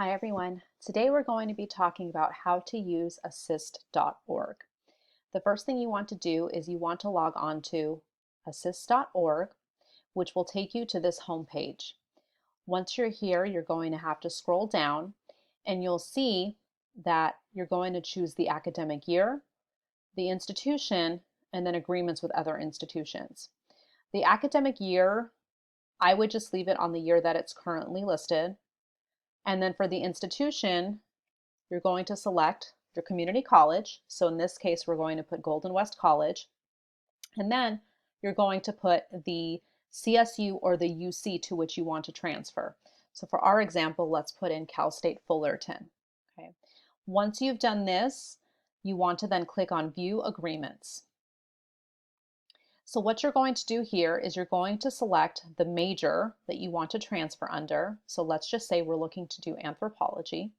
Hi everyone. Today we're going to be talking about how to use assist.org. The first thing you want to do is you want to log on to assist.org, which will take you to this home page. Once you're here, you're going to have to scroll down and you'll see that you're going to choose the academic year, the institution, and then agreements with other institutions. The academic year, I would just leave it on the year that it's currently listed. And then for the institution, you're going to select your community college. So in this case, we're going to put Golden West College. And then you're going to put the CSU or the UC to which you want to transfer. So for our example, let's put in Cal State Fullerton. Okay. Once you've done this, you want to then click on View Agreements. So what you're going to do here is you're going to select the major that you want to transfer under. So let's just say we're looking to do anthropology.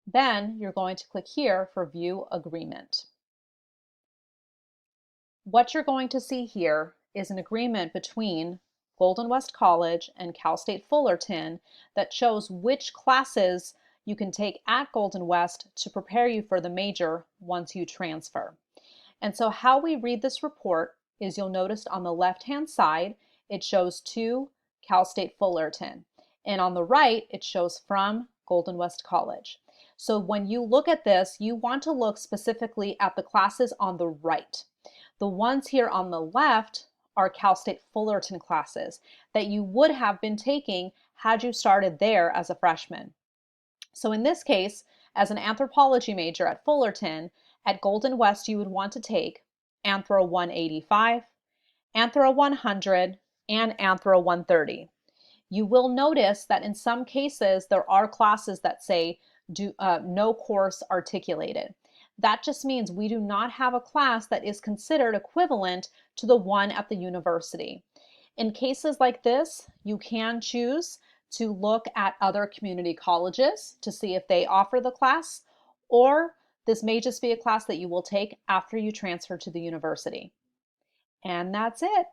Then you're going to click here for View Agreement. What you're going to see here is an agreement between Golden West College and Cal State Fullerton that shows which classes you can take at Golden West to prepare you for the major once you transfer. And so how we read this report is you'll notice on the left-hand side, it shows to Cal State Fullerton. And on the right, it shows from Golden West College. So when you look at this, you want to look specifically at the classes on the right. The ones here on the left are Cal State Fullerton classes that you would have been taking had you started there as a freshman. So in this case, as an anthropology major at Fullerton, at Golden West you would want to take Anthro 185, Anthro 100, and Anthro 130. You will notice that in some cases there are classes that say no course articulated. That just means we do not have a class that is considered equivalent to the one at the university. In cases like this, you can choose to look at other community colleges to see if they offer the class, or this may just be a class that you will take after you transfer to the university. And that's it.